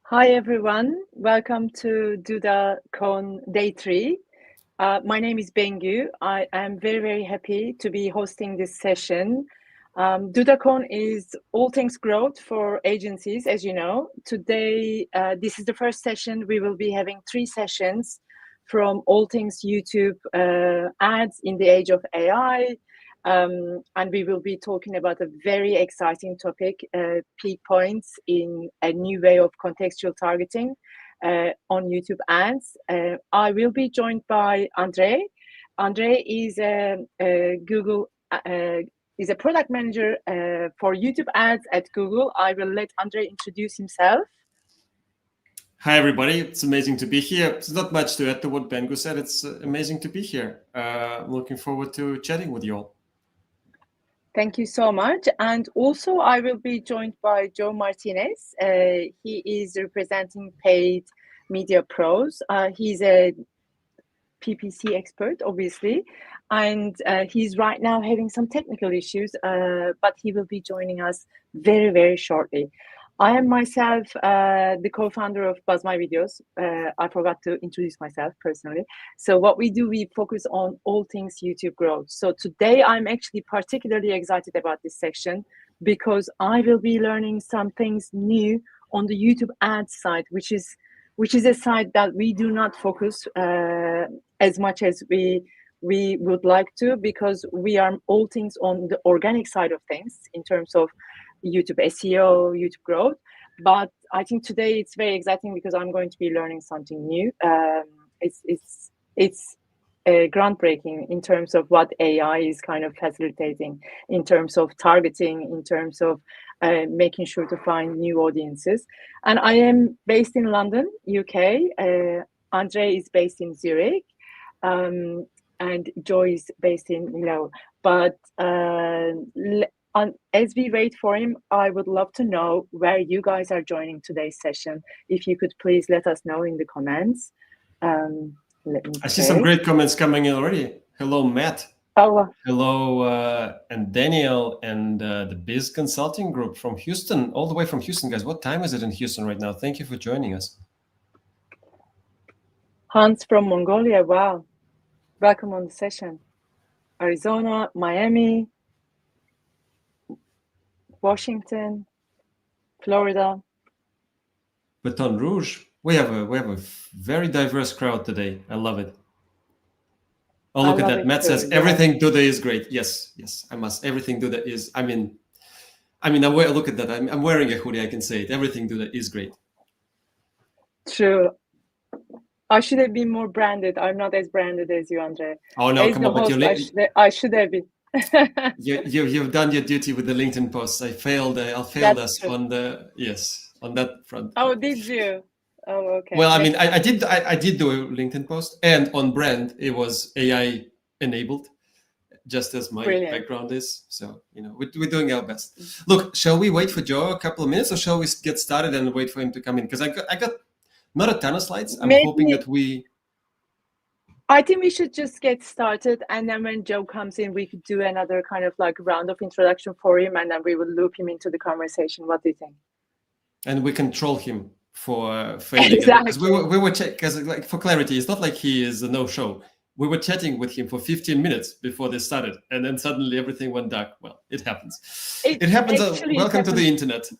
Hi everyone, welcome to DudaCon Day 3. My name is Bengu. I am very happy to be hosting this session. DudaCon is all things growth for agencies, as you know. Today, this is the first session. We will be having 3 sessions from all things YouTube ads in the age of AI. And we will be talking about a very exciting topic, peak points in a new way of contextual targeting on YouTube ads. I will be joined by Andrei. Andrei is a Google is a product manager for YouTube ads at Google. I will let Andrei introduce himself. Hi, everybody. It's amazing to be here. There's not much to add to what Bengu said. It's amazing to be here. I'm looking forward to chatting with you all. Thank you so much. And also I will be joined by Joe Martinez. He is representing Paid Media Pros. He's a PPC expert, obviously, and he's right now having some technical issues, but he will be joining us very shortly. I am myself the co-founder of BuzzMyVideos. I forgot to introduce myself personally. So what we do, we focus on all things YouTube growth. So today I'm actually particularly excited about this section because I will be learning some things new on the YouTube ads side, which is a side that we do not focus as much as we would like to, because we are all things on the organic side of things in terms of YouTube SEO, YouTube growth. But I think today it's very exciting because I'm going to be learning something new. It's groundbreaking in terms of what AI is kind of facilitating, in terms of targeting, in terms of making sure to find new audiences. And I am based in London, UK. Andrei is based in Zurich, and Joy is based in Milano. But as we wait for him, I would love to know where you guys are joining today's session. If you could please let us know in the comments. I see some great comments coming in already. Hello, Matt. Oh, hello, and Daniel and the Biz Consulting Group from Houston, all the way from Houston, guys. What time is it in Houston right now? Thank you for joining us. Hans from Mongolia. Wow. Welcome on the session. Arizona, Miami, Washington, Florida. Baton Rouge. We have a very diverse crowd today. I love it. Oh, look at that. Matt says everything Duda is great. Yes, I must. Everything Duda is. I mean, look at that. I'm wearing a hoodie. I can say it. Everything Duda is great. True. I should have been more branded. I'm not as branded as you, Andrei. Oh no, come on! But I should have been. You've done your duty with the LinkedIn posts. I failed us on that front. Oh, did you? Oh, okay. Well, I mean, I did do a LinkedIn post, and on brand it was AI enabled, just as my background is. So we're doing our best. Look, shall we wait for Joe a couple of minutes, or shall we get started and wait for him to come in? Because I got not a ton of slides. I'm hoping that I think we should just get started, and then when Joe comes in, we could do another kind of like round of introduction for him, and then we will loop him into the conversation. What do you think? And we can troll him for failing. Exactly. Because we were because like for clarity, it's not like he is a no-show. We were chatting with him for 15 minutes before they started, and then suddenly everything went dark. Well, it happens. It happens. Welcome to the internet.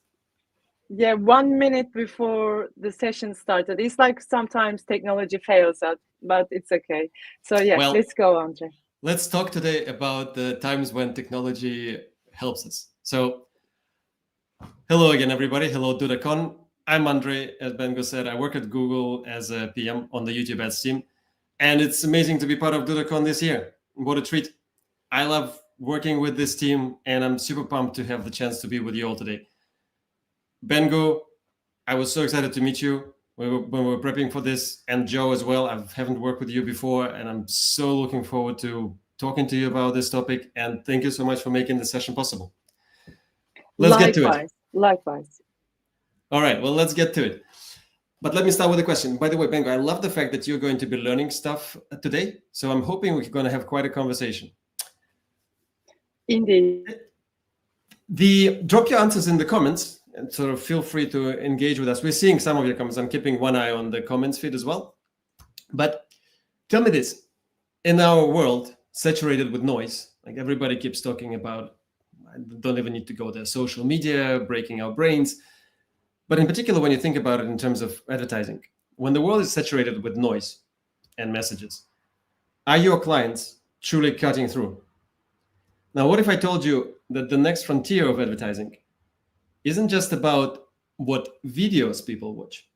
Yeah, 1 minute before the session started. It's like sometimes technology fails us, but it's okay. So yeah, let's go, Andrei. Let's talk today about the times when technology helps us. So hello again, everybody. Hello, DudaCon. I'm Andrei. As Bengu said, I work at Google as a PM on the YouTube ads team. And it's amazing to be part of DudaCon this year. What a treat. I love working with this team, and I'm super pumped to have the chance to be with you all today. Bengu, I was so excited to meet you when we were prepping for this, and Joe as well. I haven't worked with you before, and I'm so looking forward to talking to you about this topic. And thank you so much for making the session possible. Let's get to it. Likewise. All right, well, let's get to it. But let me start with a question. By the way, Bengu, I love the fact that you're going to be learning stuff today. So I'm hoping we're going to have quite a conversation. Indeed. Drop your answers in the comments. and sort of feel free to engage with us. We're seeing some of your comments. I'm keeping one eye on the comments feed as well. But tell me this, in our world saturated with noise, like everybody keeps talking about, I don't even need to go there, social media, breaking our brains. But in particular, when you think about it in terms of advertising, when the world is saturated with noise and messages, are your clients truly cutting through? Now, what if I told you that the next frontier of advertising isn't just about what videos people watch,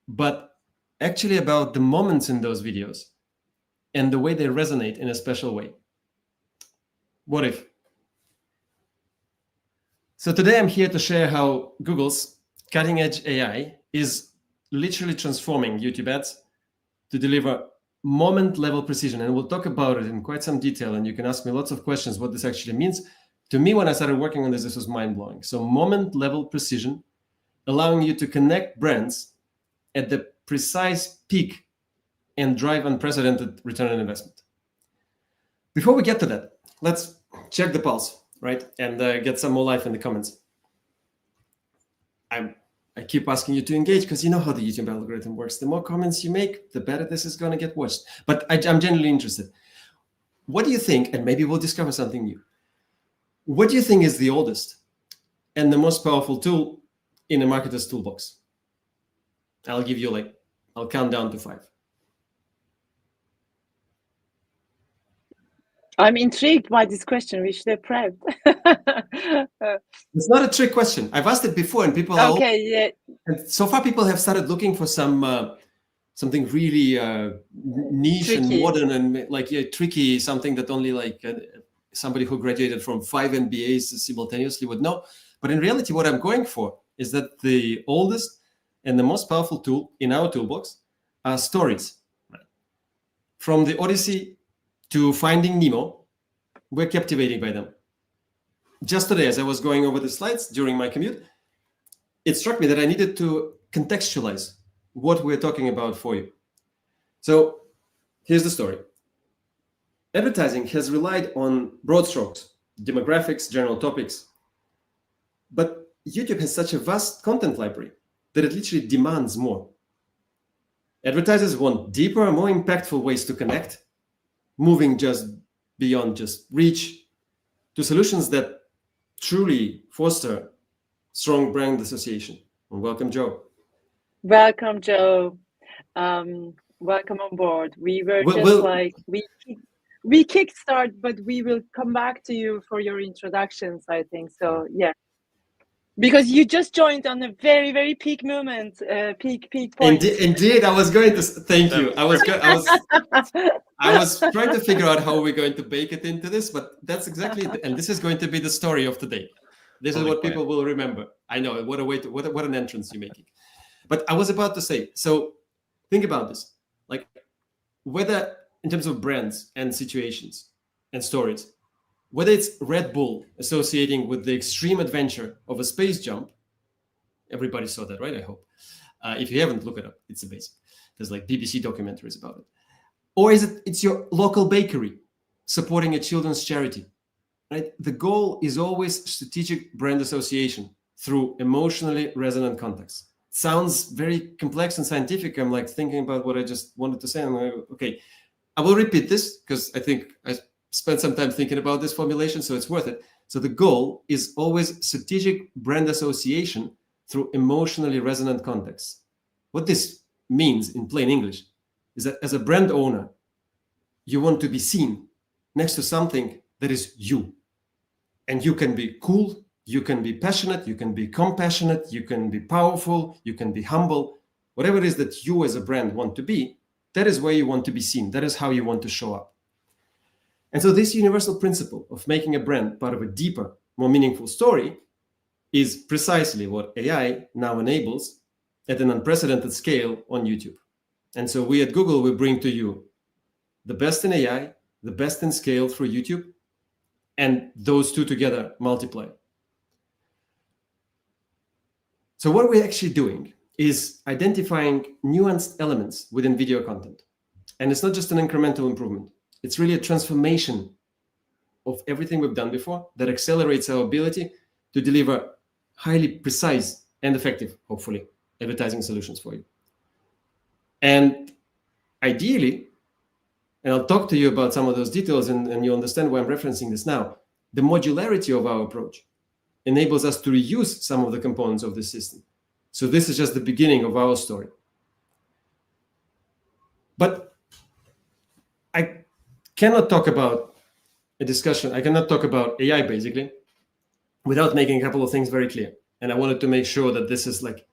but actually about the moments in those videos and the way they resonate in a special way? What if? So today I'm here to share how Google's cutting-edge AI is literally transforming YouTube ads to deliver moment-level precision. And we'll talk about it in quite some detail, and you can ask me lots of questions what this actually means. To me, when I started working on this was mind-blowing. So moment-level precision, allowing you to connect brands at the precise peak and drive unprecedented return on investment. Before we get to that, let's check the pulse, right? And get some more life in the comments. I keep asking you to engage because you know how the YouTube algorithm works. The more comments you make, the better this is going to get watched. But I'm genuinely interested. What do you think, and maybe we'll discover something new, what do you think is the oldest and the most powerful tool in a marketer's toolbox? I'll give you I'll count down to 5. I'm intrigued by this question. We should have prepped. It's not a trick question. I've asked it before, and people are yeah. And so far, people have started looking for something really niche Tricky. and modern and tricky, something that only somebody who graduated from 5 MBAs simultaneously would know. But in reality, what I'm going for is that the oldest and the most powerful tool in our toolbox are stories. Right? From the Odyssey to Finding Nemo, we're captivated by them. Just today, as I was going over the slides during my commute, it struck me that I needed to contextualize what we're talking about for you. So here's the story. Advertising has relied on broad strokes, demographics, general topics, but YouTube has such a vast content library that it literally demands more. Advertisers want deeper, more impactful ways to connect, moving just beyond just reach to solutions that truly foster strong brand association. And welcome, Joe. Welcome, Joe. Welcome on board. We were we kickstart, but we will come back to you for your introductions, I think. So yeah, because you just joined on a very, very peak moment, peak point. Indeed, I was going to thank you. I was trying to figure out how we're going to bake it into this, but that's exactly it. And this is going to be the story of today. This is what people will remember. I know, what a way to what an entrance you're making. But I was about to say, so think about this. Like, whether in terms of brands and situations and stories, whether it's Red Bull associating with the extreme adventure of a space jump, everybody saw that, right? I hope. If you haven't, look it up. It's amazing. There's BBC documentaries about it. Or it's your local bakery supporting a children's charity, right? The goal is always strategic brand association through emotionally resonant context. Sounds very complex and scientific. I'm thinking about what I just wanted to say. I'm okay, I will repeat this because I think I spent some time thinking about this formulation, so it's worth it. So the goal is always strategic brand association through emotionally resonant context. What this means in plain English is that as a brand owner, you want to be seen next to something that is you. And you can be cool, you can be passionate, you can be compassionate, you can be powerful, you can be humble. Whatever it is that you as a brand want to be, that is where you want to be seen. That is how you want to show up. And so this universal principle of making a brand part of a deeper, more meaningful story is precisely what AI now enables at an unprecedented scale on YouTube. And so we at Google will bring to you the best in AI, the best in scale through YouTube, and those two together multiply. So what we're actually doing is identifying nuanced elements within video content. And it's not just an incremental improvement. It's really a transformation of everything we've done before that accelerates our ability to deliver highly precise and effective, hopefully, advertising solutions for you. And ideally, and I'll talk to you about some of those details, and you'll understand why I'm referencing this now, the modularity of our approach enables us to reuse some of the components of the system. So this is just the beginning of our story. But I cannot talk about a discussion, I cannot talk about AI basically without making a couple of things very clear. And I wanted to make sure that this is like,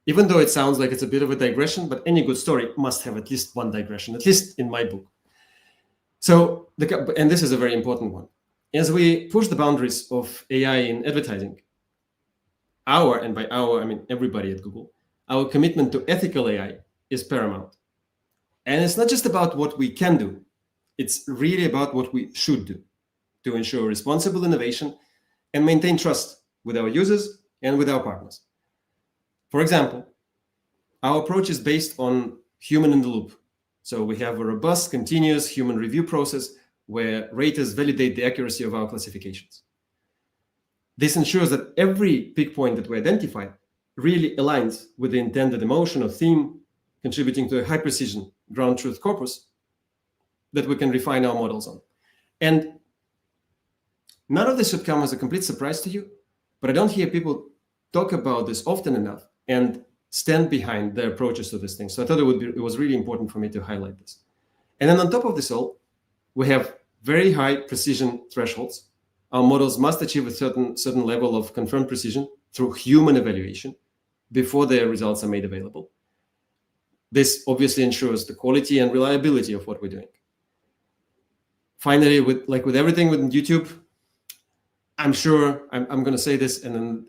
even though it sounds like it's a bit of a digression, but any good story must have at least one digression, at least in my book. So, and this is a very important one. As we push the boundaries of AI in advertising, and by our, I mean everybody at Google, our commitment to ethical AI is paramount. And it's not just about what we can do, it's really about what we should do to ensure responsible innovation and maintain trust with our users and with our partners. For example, our approach is based on human in the loop. So we have a robust, continuous human review process where raters validate the accuracy of our classifications. This ensures that every pick point that we identify really aligns with the intended emotion or theme, contributing to a high precision ground truth corpus that we can refine our models on. And none of this should come as a complete surprise to you, but I don't hear people talk about this often enough and stand behind their approaches to this thing. So I thought it was really important for me to highlight this. And then on top of this all, we have very high precision thresholds. Our models must achieve a certain level of confirmed precision through human evaluation before their results are made available. This obviously ensures the quality and reliability of what we're doing. Finally, with everything with YouTube, I'm sure I'm going to say this and then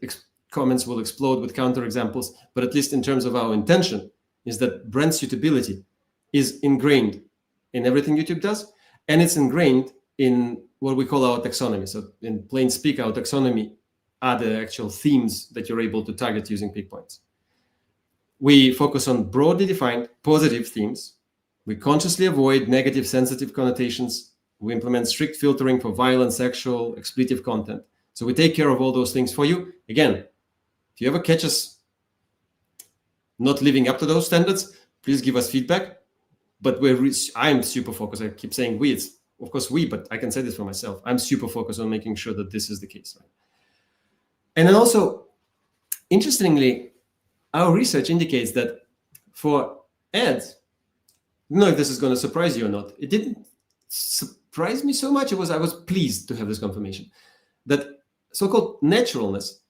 comments will explode with counterexamples, but at least in terms of our intention, is that brand suitability is ingrained in everything YouTube does, and it's ingrained in what we call our taxonomy. So in plain speak, our taxonomy are the actual themes that you're able to target using pick points. We focus on broadly defined positive themes. We consciously avoid negative sensitive connotations. We implement strict filtering for violent, sexual, expletive content. So we take care of all those things for you. Again, if you ever catch us not living up to those standards, please give us feedback. But I'm super focused. I keep saying we, it's of course we, but I can say this for myself. I'm super focused on making sure that this is the case. Right? And then also, interestingly, our research indicates that for ads, I don't know if this is going to surprise you or not. It didn't surprise me so much. I was pleased to have this confirmation that so-called naturalness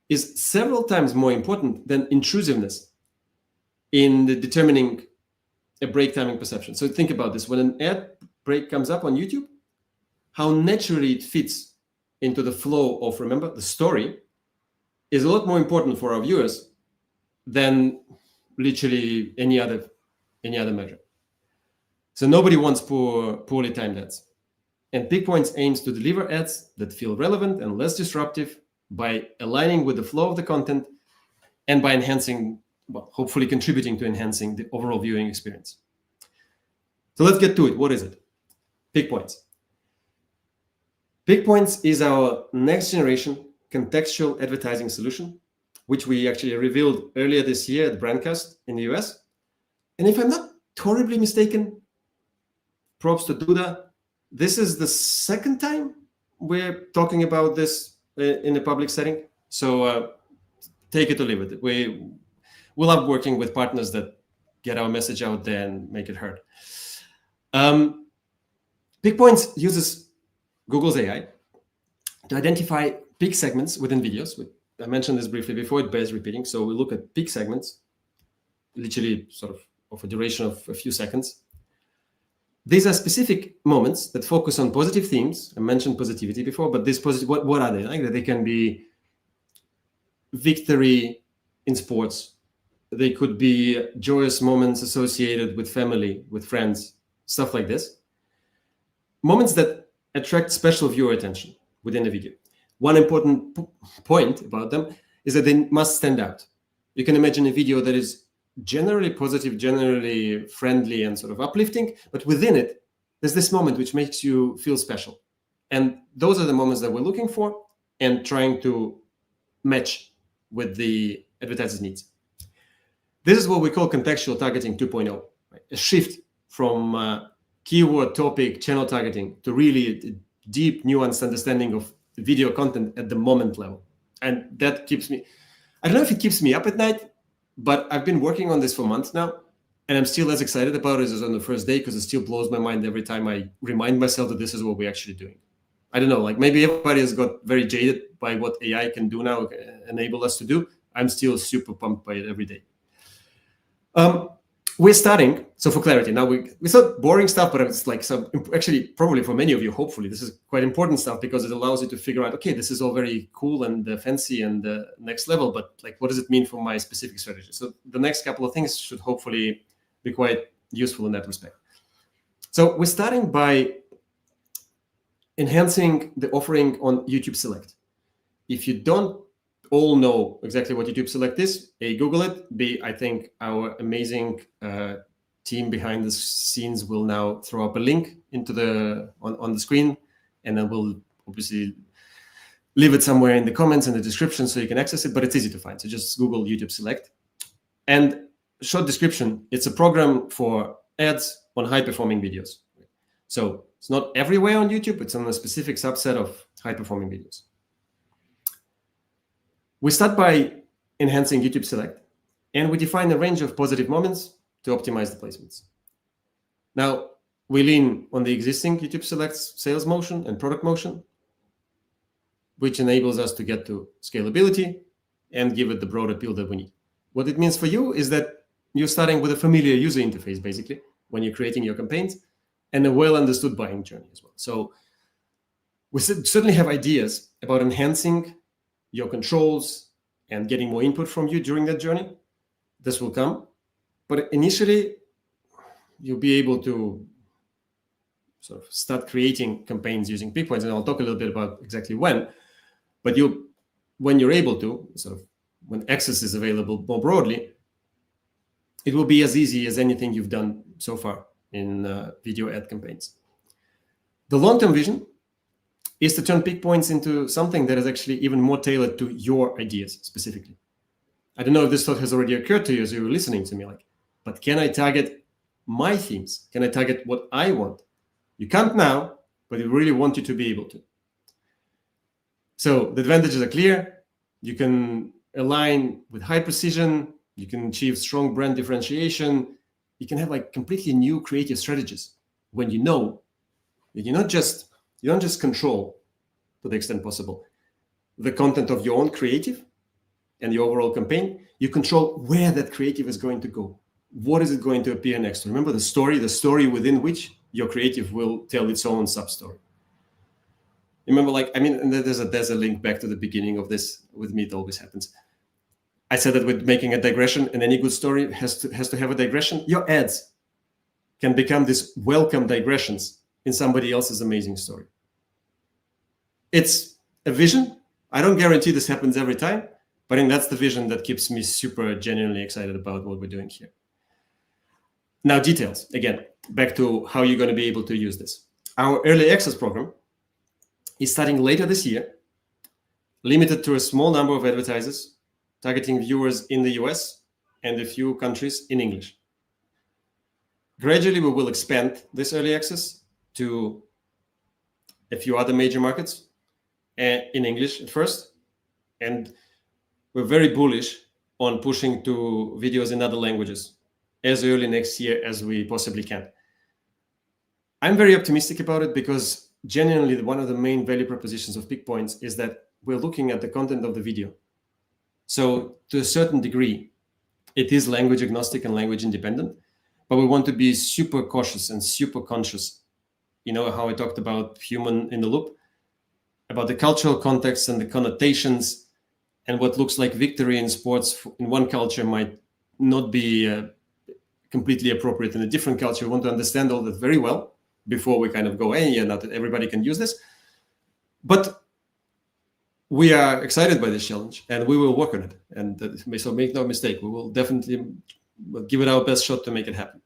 is several times more important than intrusiveness in determining a break timing perception. So think about this. When an ad break comes up on YouTube, how naturally it fits into the flow of, remember, the story is a lot more important for our viewers than literally any other measure. So nobody wants poorly timed ads. And Pick Points aims to deliver ads that feel relevant and less disruptive by aligning with the flow of the content and by enhancing, well, hopefully contributing to enhancing the overall viewing experience. So let's get to it. What is it? Pick Points. Pick Points is our next generation contextual advertising solution, which we actually revealed earlier this year at Brandcast in the US. And if I'm not horribly mistaken, props to Duda, this is the second time we're talking about this in a public setting. So take it or leave it. We love working with partners that get our message out there and make it heard. Pick Points uses Google's AI to identify peak segments within videos. I mentioned this briefly before, it bears repeating. So we look at peak segments, literally sort of a duration of a few seconds. These are specific moments that focus on positive themes. I mentioned positivity before, but this positive, what are they? Like they can be victory in sports. They could be joyous moments associated with family, with friends, stuff like this. Moments that attract special viewer attention within a video. One important point about them is that they must stand out. You can imagine a video that is generally positive, generally friendly and sort of uplifting, but within it, there's this moment which makes you feel special. And those are the moments that we're looking for and trying to match with the advertiser's needs. This is what we call contextual targeting 2.0, right? A shift from keyword, topic, channel targeting to really deep, nuanced understanding of video content at the moment level. And that keeps me, I don't know if it keeps me up at night, but I've been working on this for months now, and I'm still as excited about it as on the first day, because it still blows my mind every time I remind myself that this is what we're actually doing. I don't know, like maybe everybody has got very jaded by what AI can do now, enable us to do. I'm still super pumped by it every day. We're starting, so for clarity, now we thought boring stuff, but it's like some, actually probably for many of you, hopefully, this is quite important stuff, because it allows you to figure out, okay, this is all very cool and fancy and next level, but like, what does it mean for my specific strategy? So the next couple of things should hopefully be quite useful in that respect. So we're starting by enhancing the offering on YouTube Select. If you don't all know exactly what YouTube Select is, A, Google it, B, I think our amazing team behind the scenes will now throw up a link into on the screen, and then we'll obviously leave it somewhere in the comments and the description so you can access it, but it's easy to find. So just Google YouTube Select. And short description, it's a program for ads on high-performing videos. So it's not everywhere on YouTube, it's on a specific subset of high-performing videos. We start by enhancing YouTube Select, and we define a range of positive moments to optimize the placements. Now, we lean on the existing YouTube Select sales motion and product motion, which enables us to get to scalability and give it the broad appeal that we need. What it means for you is that you're starting with a familiar user interface, basically, when you're creating your campaigns, and a well-understood buying journey as well. So we certainly have ideas about enhancing your controls and getting more input from you during that journey. This will come. But initially, you'll be able to sort of start creating campaigns using peak points, and I'll talk a little bit about exactly when. But when you're able to, sort of when access is available more broadly, it will be as easy as anything you've done so far in video ad campaigns. The long-term vision is to turn peak points into something that is actually even more tailored to your ideas specifically. I don't know if this thought has already occurred to you as you were listening to me, like, but can I target my themes? Can I target what I want? You can't now, but we really want you to be able to. So the advantages are clear. You can align with high precision. You can achieve strong brand differentiation. You can have like completely new creative strategies when you know that you don't just control, to the extent possible, the content of your own creative and the overall campaign. You control where that creative is going to go. What is it going to appear next? Remember the story within which your creative will tell its own sub-story. Remember, like, I mean, and there's a link back to the beginning of this. With me, it always happens. I said that with making a digression, and any good story has to have a digression. Your ads can become these welcome digressions in somebody else's amazing story. It's a vision. I don't guarantee this happens every time, but I think that's the vision that keeps me super genuinely excited about what we're doing here. Now, details. Again, back to how you're going to be able to use this. Our early access program is starting later this year, limited to a small number of advertisers, targeting viewers in the US and a few countries in English. Gradually, we will expand this early access to a few other major markets in English at first. And we're very bullish on pushing to videos in other languages as early next year as we possibly can. I'm very optimistic about it because genuinely one of the main value propositions of Peak Points is that we're looking at the content of the video. So to a certain degree, it is language agnostic and language independent, but we want to be super cautious and super conscious. You know how I talked about human in the loop, about the cultural context and the connotations, and what looks like victory in sports in one culture might not be completely appropriate in a different culture. We want to understand all that very well before we kind of go, hey, yeah, not that everybody can use this. But we are excited by this challenge and we will work on it. And so make no mistake, we will definitely give it our best shot to make it happen.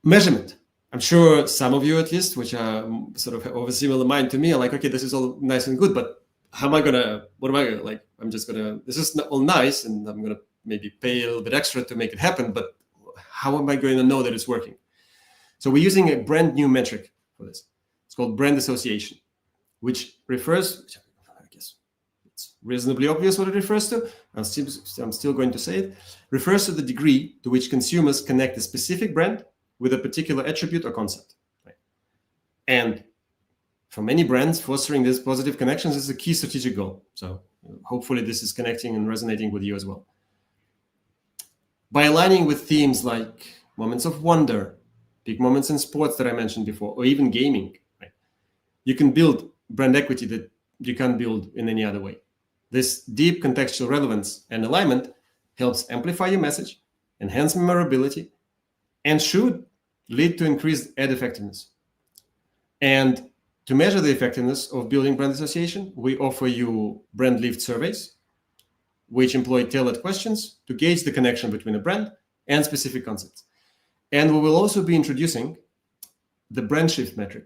Measurement. I'm sure some of you at least, which are sort of of a similar mind to me, are like, okay, this is all nice and good, but I'm just gonna, this is all nice and I'm gonna maybe pay a little bit extra to make it happen, but how am I going to know that it's working? So we're using a brand new metric for this. It's called brand association, which refers, I guess it's reasonably obvious what it refers to. I'm still going to say it. Refers to the degree to which consumers connect a specific brand with a particular attribute or concept. Right? And for many brands, fostering these positive connections is a key strategic goal. So hopefully this is connecting and resonating with you as well. By aligning with themes like moments of wonder, big moments in sports that I mentioned before, or even gaming, right? You can build brand equity that you can't build in any other way. This deep contextual relevance and alignment helps amplify your message, enhance memorability, and should lead to increased ad effectiveness. And to measure the effectiveness of building brand association, we offer you brand lift surveys, which employ tailored questions to gauge the connection between a brand and specific concepts. And we will also be introducing the brand shift metric,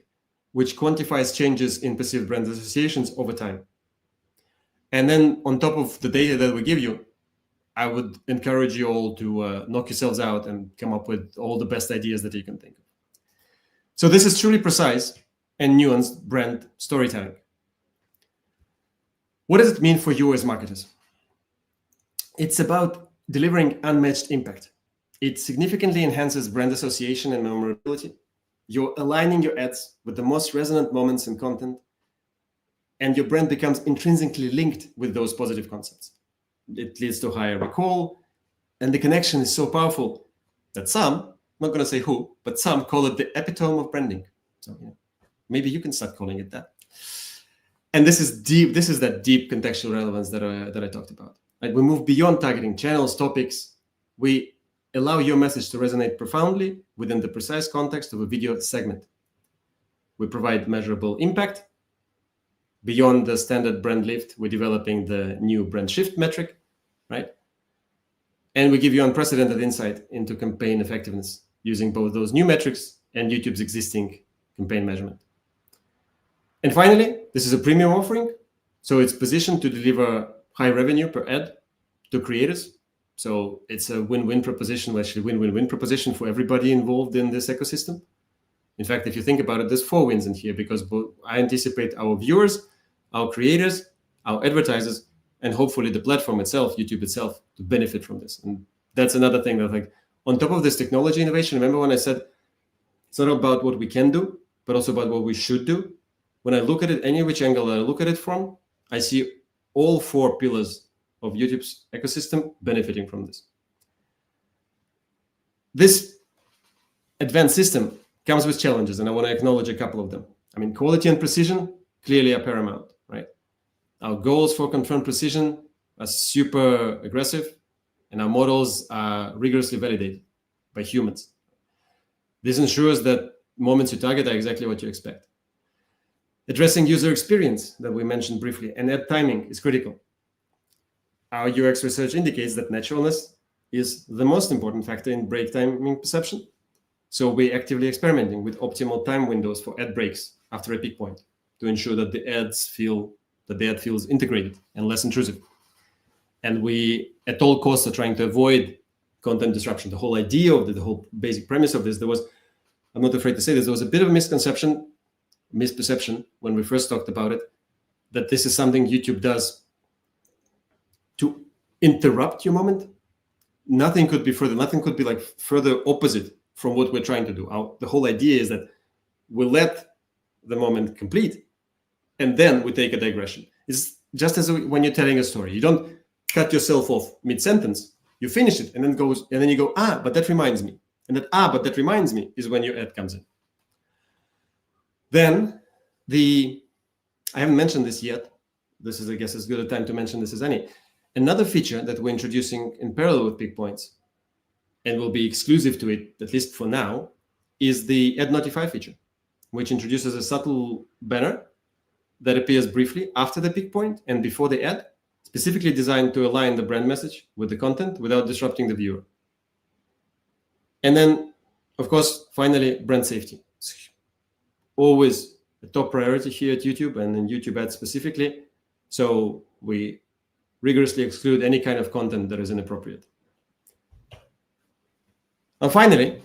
which quantifies changes in perceived brand associations over time. And then on top of the data that we give you, I would encourage you all to knock yourselves out and come up with all the best ideas that you can think of. So this is truly precise and nuanced brand storytelling. What does it mean for you as marketers? It's about delivering unmatched impact. It significantly enhances brand association and memorability. You're aligning your ads with the most resonant moments in content, and your brand becomes intrinsically linked with those positive concepts. It leads to higher recall, and the connection is so powerful that some, I'm not going to say who, but some call it the epitome of branding. So maybe you can start calling it that. And this is deep. This is that deep contextual relevance that I talked about. Right? We move beyond targeting channels, topics. We allow your message to resonate profoundly within the precise context of a video segment. We provide measurable impact. Beyond the standard brand lift, we're developing the new brand shift metric, right? And we give you unprecedented insight into campaign effectiveness using both those new metrics and YouTube's existing campaign measurement. And finally, this is a premium offering. So it's positioned to deliver high revenue per ad to creators. So it's a win-win proposition, actually win-win-win proposition for everybody involved in this ecosystem. In fact, if you think about it, there's 4 wins in here because I anticipate our viewers, our creators, our advertisers, and hopefully the platform itself, YouTube itself, to benefit from this. And that's another thing that, like, on top of this technology innovation, remember when I said it's not about what we can do, but also about what we should do? When I look at it, any which angle that I look at it from, I see all 4 pillars of YouTube's ecosystem benefiting from this. This advanced system comes with challenges, and I want to acknowledge a couple of them. I mean, quality and precision clearly are paramount, right? Our goals for confirmed precision are super aggressive, and our models are rigorously validated by humans. This ensures that moments you target are exactly what you expect. Addressing user experience that we mentioned briefly and ad timing is critical. Our UX research indicates that naturalness is the most important factor in break timing perception. So we're actively experimenting with optimal time windows for ad breaks after a peak point to ensure that the ad feels integrated and less intrusive. And we, at all costs, are trying to avoid content disruption. The whole idea of the whole basic premise of this, I'm not afraid to say this, there was a bit of a misperception when we first talked about it, that this is something YouTube does to interrupt your moment. Nothing could be like further opposite from what we're trying to do. The whole idea is that we let the moment complete and then we take a digression. It's just as when you're telling a story. You don't cut yourself off mid-sentence. You finish it and then you go, but that reminds me. And but that reminds me is when your ad comes in. Then I haven't mentioned this yet. This is, I guess, as good a time to mention this as any. Another feature that we're introducing in parallel with Peak Points and will be exclusive to it, at least for now, is the Ad Notify feature, which introduces a subtle banner that appears briefly after the peak point and before the ad, specifically designed to align the brand message with the content without disrupting the viewer. And then, of course, finally, brand safety. It's always a top priority here at YouTube and in YouTube ads specifically. So we rigorously exclude any kind of content that is inappropriate. And finally,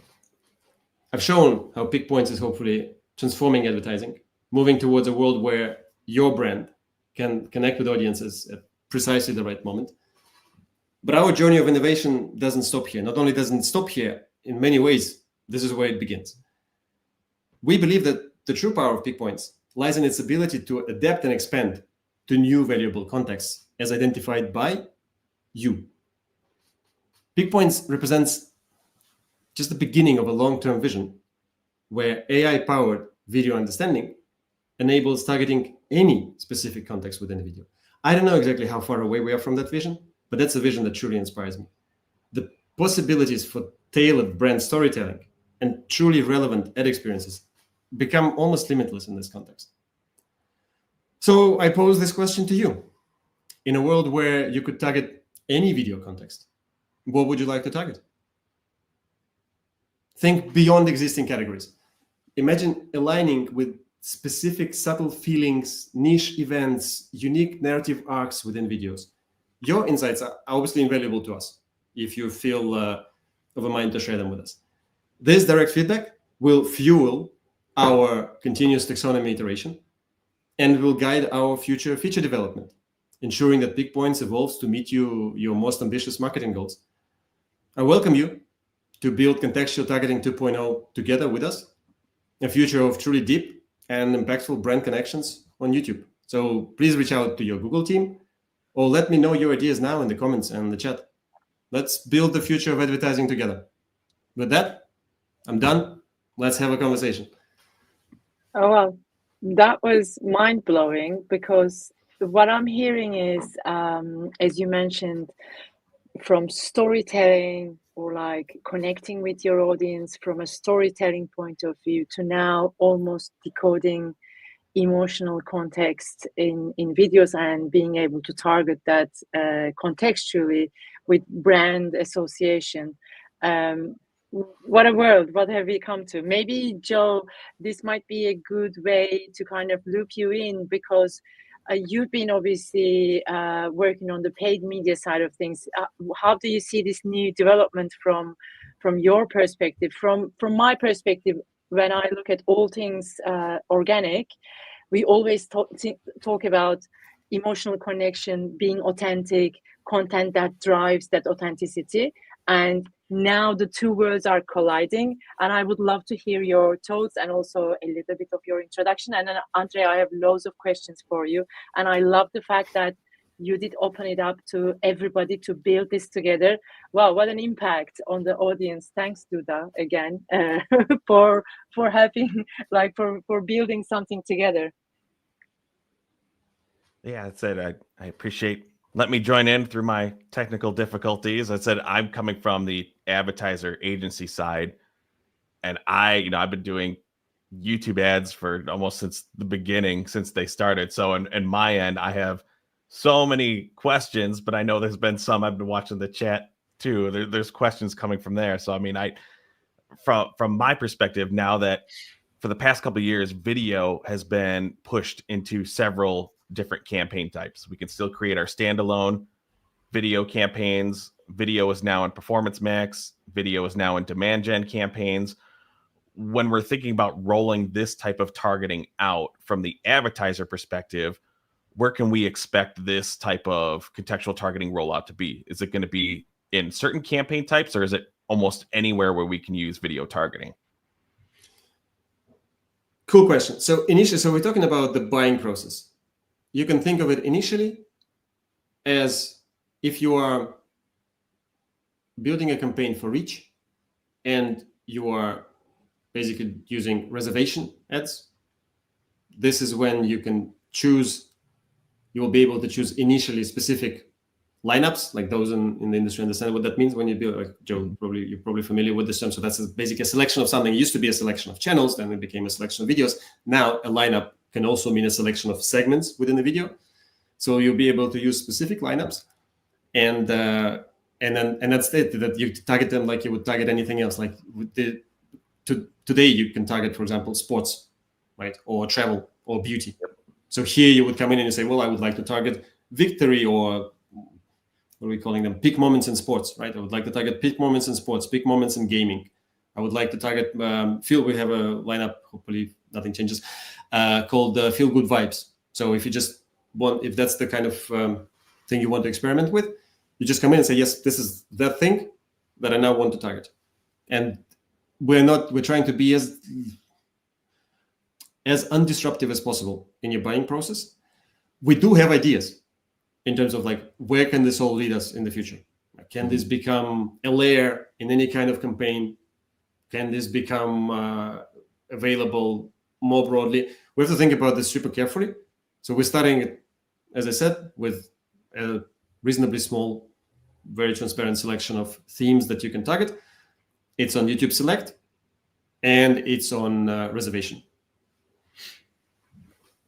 I've shown how PickPoints is hopefully transforming advertising, moving towards a world where your brand can connect with audiences at precisely the right moment. But our journey of innovation doesn't stop here. Not only doesn't stop here, in many ways, this is where it begins. We believe that the true power of PickPoints lies in its ability to adapt and expand to new valuable contexts as identified by you. PickPoints represents just the beginning of a long-term vision where AI-powered video understanding enables targeting any specific context within a video. I don't know exactly how far away we are from that vision, but that's a vision that truly inspires me. The possibilities for tailored brand storytelling and truly relevant ad experiences become almost limitless in this context. So I pose this question to you. In a world where you could target any video context, what would you like to target? Think beyond existing categories. Imagine aligning with specific subtle feelings, niche events, unique narrative arcs within videos. Your insights are obviously invaluable to us if you feel of a mind to share them with us. This direct feedback will fuel our continuous taxonomy iteration and will guide our future feature development, ensuring that PickPoints evolves to meet your most ambitious marketing goals. I welcome you to build contextual targeting 2.0 together with us, a future of truly deep and impactful brand connections on YouTube. So please reach out to your Google team or let me know your ideas now in the comments and the chat. Let's build the future of advertising together. With that, I'm done. Let's have a conversation. Oh, well, that was mind-blowing, because what I'm hearing is, as you mentioned, from storytelling or like connecting with your audience from a storytelling point of view to now almost decoding emotional context in videos and being able to target that contextually with brand association. What a world, what have we come to? Maybe, Joe, this might be a good way to kind of loop you in, because you've been obviously working on the paid media side of things. How do you see this new development from your perspective? From my perspective, when I look at all things organic, we always talk about emotional connection, being authentic, content that drives that authenticity. And now the two worlds are colliding, and I would love to hear your thoughts and also a little bit of your introduction. And then, Andrei, I have loads of questions for you, and I love the fact that you did open it up to everybody to build this together. Wow, what an impact on the audience! Thanks, Duda, again, for having, like, for building something together. Yeah, that's it. I appreciate. Let me join in through my technical difficulties. I said I'm coming from the advertiser agency side, and I've been doing YouTube ads for almost since the beginning, since they started. So in my end, I have so many questions, but I know there's been some. I've been watching the chat too. There's questions coming from there. So I mean, from my perspective, now that for the past couple of years, video has been pushed into several different campaign types. We can still create our standalone video campaigns. Video is now in Performance Max. Video is now in demand gen campaigns. When we're thinking about rolling this type of targeting out from the advertiser perspective, where can we expect this type of contextual targeting rollout to be? Is it going to be in certain campaign types, or is it almost anywhere where we can use video targeting? Cool question. So we're talking about the buying process. You can think of it initially as if you are building a campaign for reach and you are basically using reservation ads. This is when you can choose, you will be able to choose initially specific lineups, like those in the industry understand what that means when you build, like Joe, you're probably familiar with this term. So that's basically a selection of something. It used to be a selection of channels, then it became a selection of videos. Now a lineup can also mean a selection of segments within the video. So you'll be able to use specific lineups, and that's it. That you target them like you would target anything else. Like today, you can target, for example, sports, right, or travel or beauty. So here you would come in and you say, well, I would like to target victory, or what are we calling them? Peak moments in sports, right? I would like to target peak moments in sports, peak moments in gaming. I would like to target we have a lineup, hopefully nothing changes, called Feel Good Vibes. So if you just want, if that's the kind of thing you want to experiment with, you just come in and say, yes, this is that thing that I now want to target. And we're trying to be as undisruptive as possible in your buying process. We do have ideas in terms of like, where can this all lead us in the future? Can this become a layer in any kind of campaign? Can this become available more broadly? We have to think about this super carefully. So we're starting, as I said, with a reasonably small, very transparent selection of themes that you can target. It's on YouTube Select, and it's on reservation.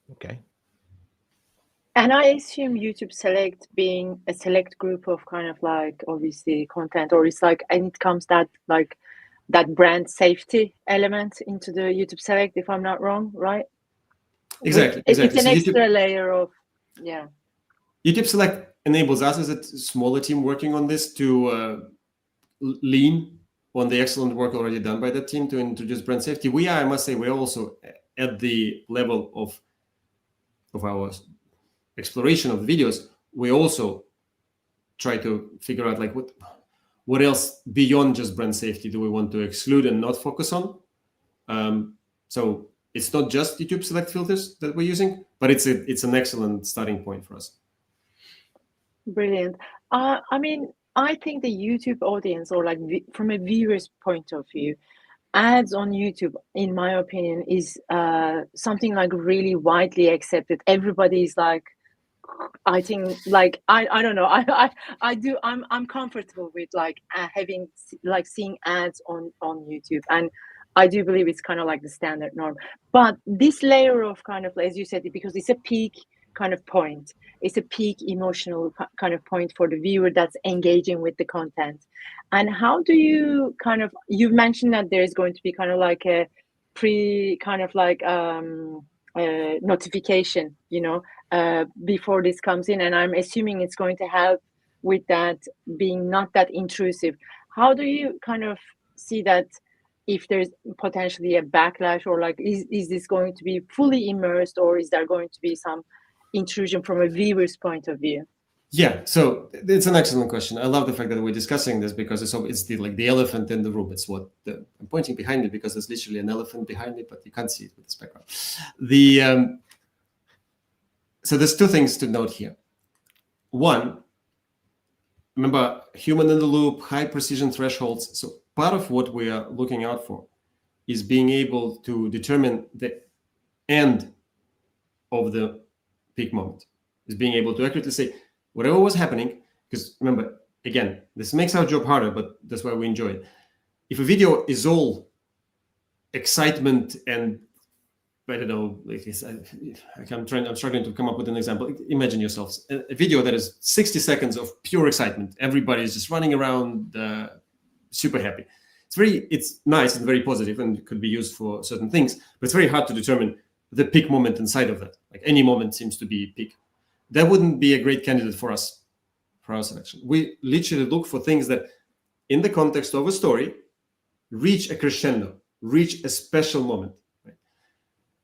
Okay. And I assume YouTube Select being a select group of kind of like obviously content, or it's like, and it comes that like that brand safety element into the YouTube Select, if I'm not wrong, right? Exactly. It's an So extra YouTube, layer of, yeah. YouTube Select enables us as a smaller team working on this to lean on the excellent work already done by that team to introduce brand safety. We are, I must say, we're also at the level of our exploration of the videos. We also try to figure out like what else beyond just brand safety do we want to exclude and not focus on. So it's not just YouTube Select filters that we're using, but it's an excellent starting point for us. Brilliant. I mean, I think the YouTube audience, or like from a viewer's point of view, ads on YouTube, in my opinion, is something like really widely accepted. Everybody's like, I think, like, I don't know. I'm comfortable with like having like seeing ads on YouTube, and I do believe it's kind of like the standard norm. But this layer of kind of, as you said, because it's a peak kind of point, it's a peak emotional kind of point for the viewer that's engaging with the content. And how do you kind of, you've mentioned that there's going to be kind of like a kind of like notification, before this comes in, and I'm assuming it's going to help with that being not that intrusive. How do you kind of see that, if there's potentially a backlash, or like is this going to be fully immersed, or is there going to be some intrusion from a viewer's point of view? Yeah, so it's an excellent question. I love the fact that we're discussing this, because it's the elephant in the room. It's what I'm pointing behind me, because there's literally an elephant behind me, but you can't see it with this background. So there's two things to note here. One, remember, human in the loop, high precision thresholds. So part of what we are looking out for is being able to determine the end of the peak moment, is being able to accurately say whatever was happening. Because remember, again, this makes our job harder, but that's why we enjoy it. If a video is all excitement and, I don't know, like I'm struggling to come up with an example. Imagine yourselves a video that is 60 seconds of pure excitement. Everybody is just running around, super happy. It's nice and very positive, and could be used for certain things, but it's very hard to determine the peak moment inside of that. Like, any moment seems to be peak. That wouldn't be a great candidate for us, for our selection. We literally look for things that, in the context of a story, reach a crescendo, reach a special moment.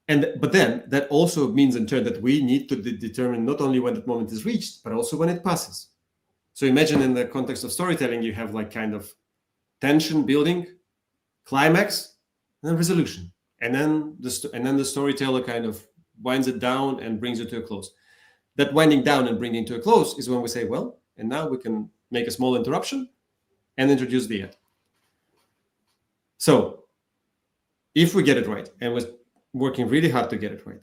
But then that also means in turn that we need to determine not only when that moment is reached, but also when it passes. So imagine, in the context of storytelling, you have like kind of tension building, climax, and then resolution. And then the storyteller kind of winds it down and brings it to a close. That winding down and bringing to a close is when we say, well, and now we can make a small interruption and introduce the end. So if we get it right, and we're working really hard to get it right,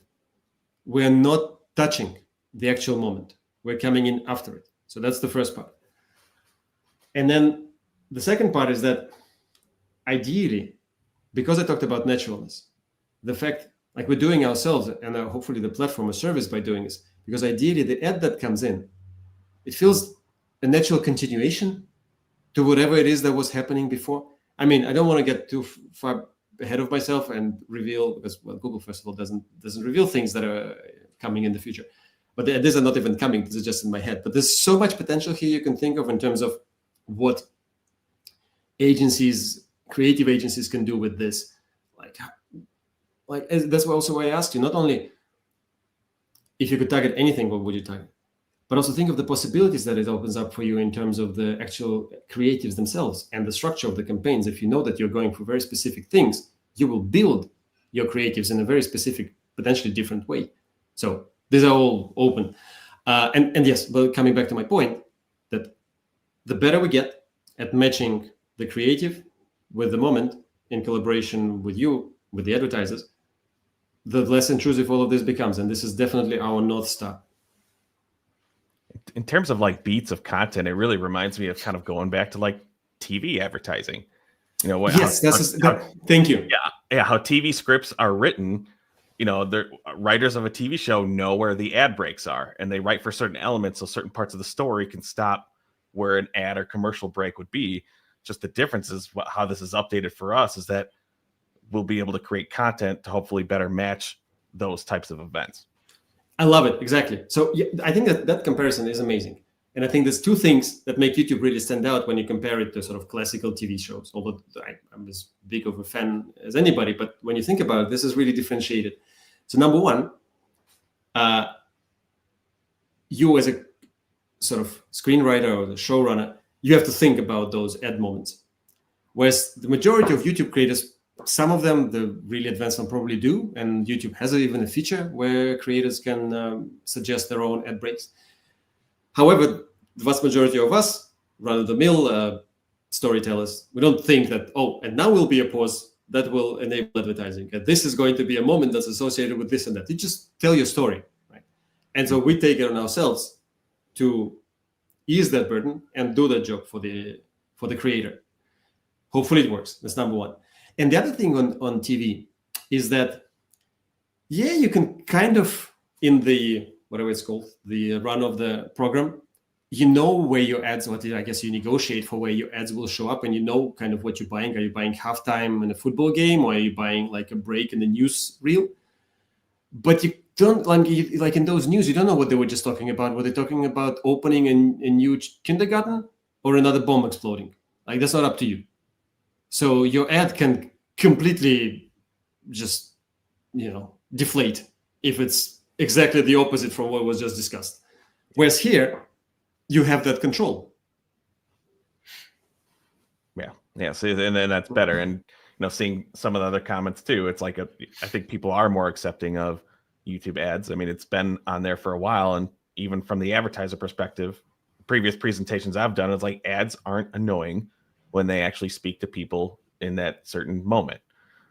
we're not touching the actual moment. We're coming in after it. So that's the first part. And then the second part is that, ideally, because I talked about naturalness, the fact, like we're doing ourselves, and hopefully the platform a service by doing this, because ideally the ad that comes in, it feels a natural continuation to whatever it is that was happening before. I mean, I don't want to get too far ahead of myself and reveal, because, well, Google, first of all, doesn't reveal things that are coming in the future. But these are not even coming. This is just in my head. But there's so much potential here you can think of in terms of what agencies, creative agencies, can do with this. Like that's also why I asked you, not only if you could target anything, what would you target? But also think of the possibilities that it opens up for you in terms of the actual creatives themselves and the structure of the campaigns. If you know that you're going for very specific things, you will build your creatives in a very specific, potentially different way. So these are all open. And yes, but coming back to my point, that the better we get at matching the creative with the moment in collaboration with you, with the advertisers, the less intrusive all of this becomes. And this is definitely our North Star. In terms of like beats of content, it really reminds me of kind of going back to like TV advertising. You know what? Yes, thank you. Yeah, how TV scripts are written. You know, the writers of a TV show know where the ad breaks are, and they write for certain elements so certain parts of the story can stop where an ad or commercial break would be. Just the difference is how this is updated for us is that we'll be able to create content to hopefully better match those types of events. I love it. Exactly. So yeah, I think that comparison is amazing. And I think there's two things that make YouTube really stand out when you compare it to sort of classical TV shows, although I'm as big of a fan as anybody. But when you think about it, this is really differentiated. So number one, you as a sort of screenwriter or the showrunner, you have to think about those ad moments. Whereas the majority of YouTube creators, some of them, the really advanced one, probably do. And YouTube has even a feature where creators can suggest their own ad breaks. However, the vast majority of us, run-of-the-mill storytellers, we don't think that, oh, and now will be a pause that will enable advertising. And this is going to be a moment that's associated with this and that. You just tell your story, right? And so we take it on ourselves to ease that burden and do that job for the creator. Hopefully it works. That's number one. And the other thing on TV is that, yeah, you can kind of, in the, whatever it's called, the run of the program, you know where your ads, I guess you negotiate for where your ads will show up, and you know kind of what you're buying. Are you buying halftime in a football game, or are you buying like a break in the news reel? But you don't, like in those news, you don't know what they were just talking about. Were they talking about opening a new kindergarten or another bomb exploding? Like, that's not up to you. So your ad can completely just, deflate if it's exactly the opposite from what was just discussed. Whereas here, you have that control. Yeah. So, and then that's better. And seeing some of the other comments too, it's like I think people are more accepting of YouTube ads. I mean, it's been on there for a while, and even from the advertiser perspective, previous presentations I've done, it's like ads aren't annoying when they actually speak to people in that certain moment.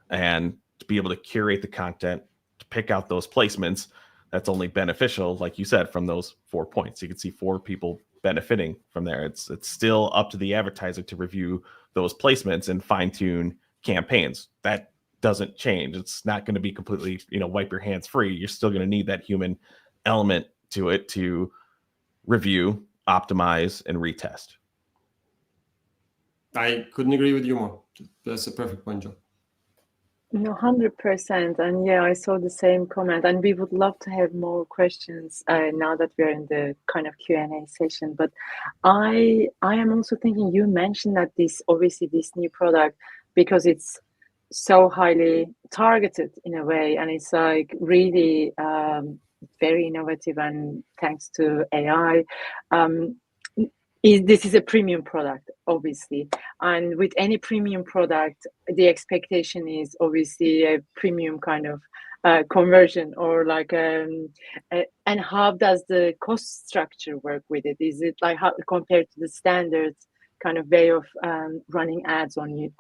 And to be able to curate the content, to pick out those placements, that's only beneficial, like you said, from those 4 points. You can see 4 people benefiting from there. It's still up to the advertiser to review those placements and fine-tune campaigns. That doesn't change. It's not going to be completely, wipe your hands free. You're still going to need that human element to it to review, optimize, and retest. I couldn't agree with you more. That's a perfect point, Joe. 100%. And yeah, I saw the same comment. And we would love to have more questions now that we're in the kind of Q&A session. But I am also thinking, you mentioned that this new product, because it's so highly targeted in a way, and it's like really very innovative, and thanks to AI, this is a premium product, obviously. And with any premium product, the expectation is obviously a premium kind of conversion, or like and how does the cost structure work with it? Is it like how compared to the standard kind of way of running ads on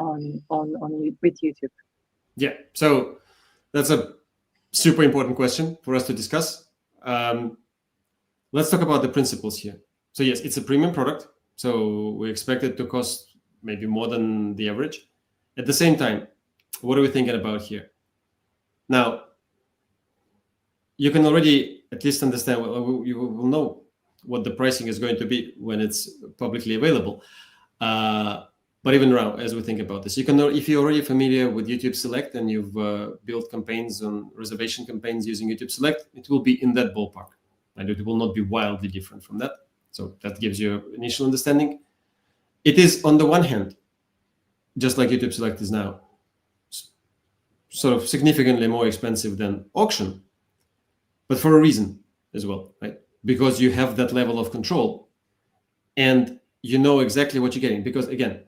with YouTube? Yeah, so that's a super important question for us to discuss. Let's talk about the principles here. So yes, it's a premium product, so we expect it to cost maybe more than the average. At the same time, what are we thinking about here? Now, you can already at least understand, you will know what the pricing is going to be when it's publicly available. But even now, as we think about this, you can, if you're already familiar with YouTube Select and you've built campaigns on reservation campaigns using YouTube Select, it will be in that ballpark, and it will not be wildly different from that. So that gives you initial understanding. It is, on the one hand, just like YouTube Select is now, sort of significantly more expensive than auction, but for a reason as well, right? Because you have that level of control and you know exactly what you're getting. Because again,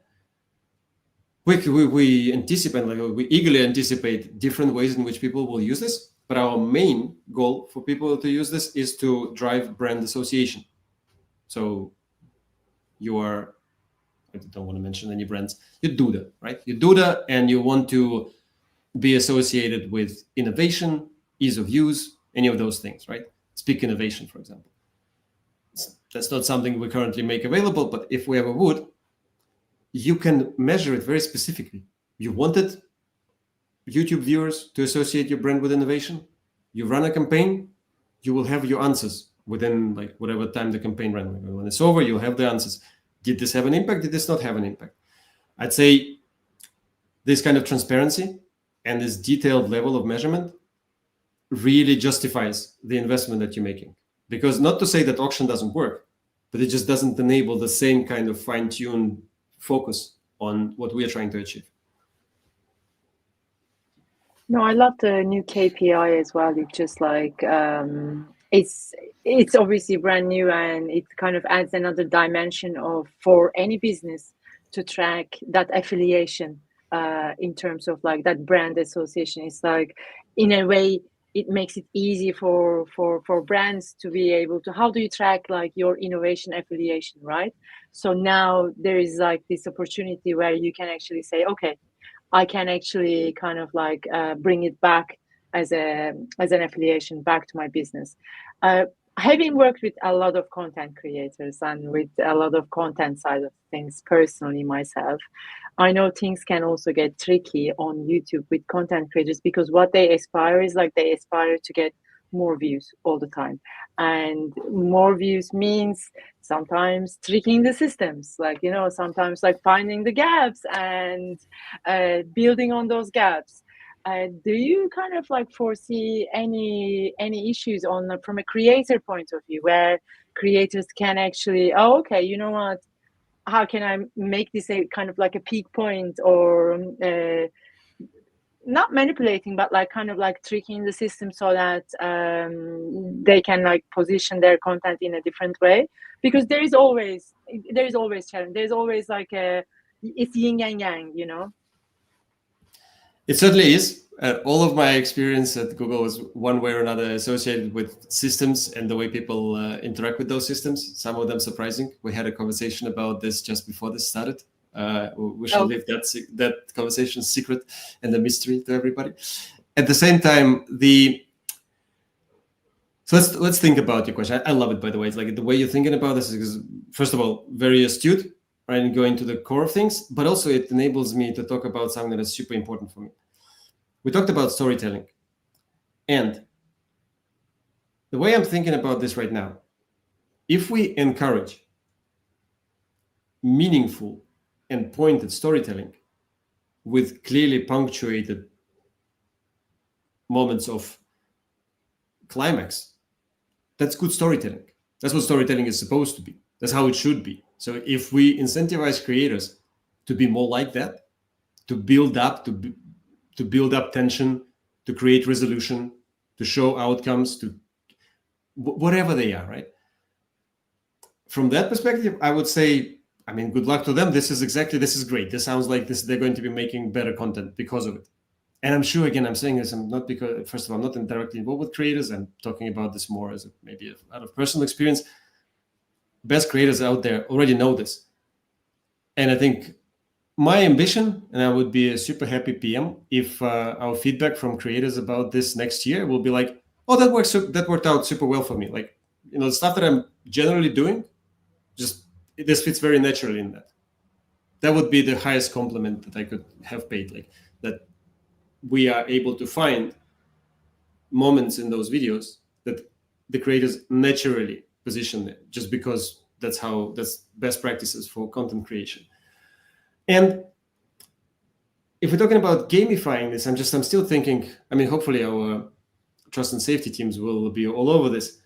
we anticipate, like we eagerly anticipate different ways in which people will use this, but our main goal for people to use this is to drive brand association. So you are, I don't want to mention any brands, you Duda, right? You Duda, and you want to be associated with innovation, ease of use, any of those things, right? Speak innovation, for example. That's not something we currently make available, but if we ever would, you can measure it very specifically. You wanted YouTube viewers to associate your brand with innovation. You run a campaign, you will have your answers within like whatever time the campaign ran. When it's over, you'll have the answers. Did this have an impact? Did this not have an impact? I'd say this kind of transparency and this detailed level of measurement really justifies the investment that you're making. Because not to say that auction doesn't work, but it just doesn't enable the same kind of fine-tuned focus on what we are trying to achieve. No, I love the new KPI as well. It's just like it's obviously brand new, and it kind of adds another dimension of for any business to track that affiliation in terms of like that brand association. It's like in a way it makes it easy for brands to be able to, how do you track like your innovation affiliation, right? So now there is like this opportunity where you can actually say, okay, I can actually kind of like bring it back as an affiliation back to my business. Having worked with a lot of content creators and with a lot of content side of things personally myself, I know things can also get tricky on YouTube with content creators, because what they aspire is like they aspire to get more views all the time, and more views means sometimes tricking the systems, like, you know, sometimes like finding the gaps and building on those gaps. Do you kind of like foresee any issues on from a creator point of view, where creators can actually, oh, okay, you know what, how can I make this a kind of like a peak point, or not manipulating, but like kind of like tricking the system so that they can like position their content in a different way? Because there is always challenge. There's always like it's yin and yang, you know. It certainly is. All of my experience at Google was one way or another associated with systems and the way people interact with those systems. Some of them surprising. We had a conversation about this just before this started. We shall leave that conversation secret and a mystery to everybody. At the same time, so let's think about your question. I love it, by the way. It's like the way you're thinking about this is, first of all, very astute, right, and going to the core of things, but also it enables me to talk about something that is super important for me. We talked about storytelling, and the way I'm thinking about this right now, if we encourage meaningful and pointed storytelling with clearly punctuated moments of climax, that's good storytelling. That's what storytelling is supposed to be. That's how it should be. So if we incentivize creators to be more like that, to build up tension, to create resolution, to show outcomes, to whatever they are, right? From that perspective, I would say, I mean, good luck to them. This is great. This sounds like they're going to be making better content because of it. And I'm sure, again, I'm saying this, I'm not because, first of all, I'm not directly involved with creators. I'm talking about this more as maybe out of personal experience. Best creators out there already know this. And I think my ambition, and I would be a super happy PM if our feedback from creators about this next year will be like, oh, that worked out super well for me. Like, you know, the stuff that I'm generally doing, just this fits very naturally in that. That would be the highest compliment that I could have paid, like that we are able to find moments in those videos that the creators naturally position it, just because that's best practices for content creation. And if we're talking about gamifying this, I'm still thinking, I mean, hopefully our trust and safety teams will be all over this.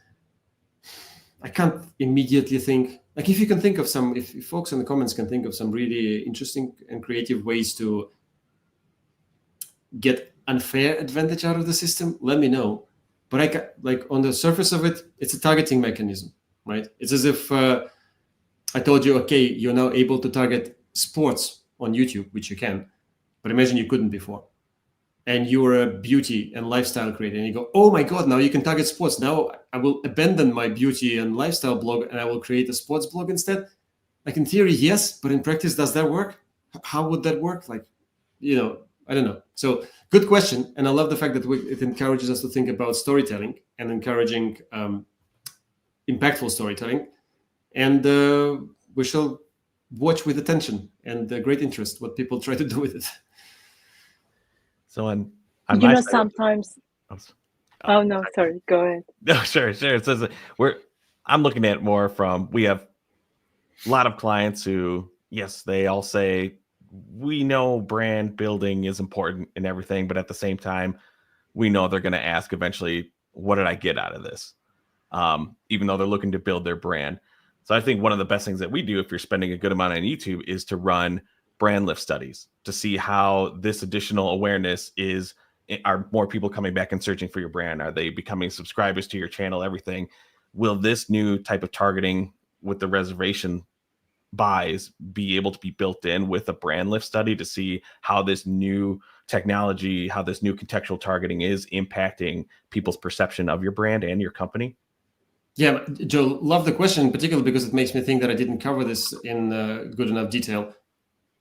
I can't immediately think, like if you can think of some, if folks in the comments can think of some really interesting and creative ways to get unfair advantage out of the system, let me know. But I can, like on the surface of it, it's a targeting mechanism, right? It's as if I told you, okay, you're now able to target sports on YouTube, which you can, but imagine you couldn't before. And you're a beauty and lifestyle creator, and you go, oh my God, now you can target sports. Now I will abandon my beauty and lifestyle blog and I will create a sports blog instead. Like in theory, yes, but in practice, does that work? How would that work? Like, you know, I don't know. So good question. And I love the fact that it encourages us to think about storytelling and encouraging impactful storytelling. And we shall watch with attention and great interest what people try to do with it. So on you know, sometimes. Oh no, sorry. Go ahead. No, sure. It says I'm looking at it more from, we have a lot of clients who, yes, they all say we know brand building is important and everything, but at the same time, we know they're going to ask eventually, what did I get out of this? Even though they're looking to build their brand. So I think one of the best things that we do if you're spending a good amount on YouTube is to run brand lift studies to see how this additional awareness are more people coming back and searching for your brand? Are they becoming subscribers to your channel? Everything. Will this new type of targeting with the reservation buys be able to be built in with a brand lift study to see how this new technology, how this new contextual targeting is impacting people's perception of your brand and your company? Yeah, Joe, love the question, particularly because it makes me think that I didn't cover this in good enough detail.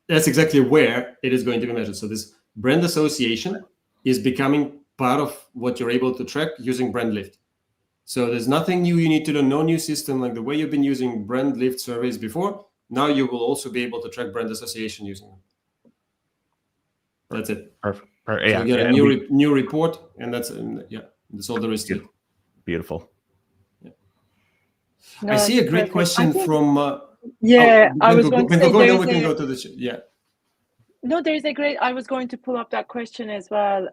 That's exactly where it is going to be measured. So this brand association is becoming part of what you're able to track using brand lift. So there's nothing new you need to learn, no new system. Like the way you've been using brand lift surveys before, now you will also be able to track brand association using them. That's it. Perfect. So you get a new report, and that's all there is to it. Beautiful. Yeah. No, I see a great question from. I was going to say we can go to the yeah. No, there's a great. I was going to pull up that question as well.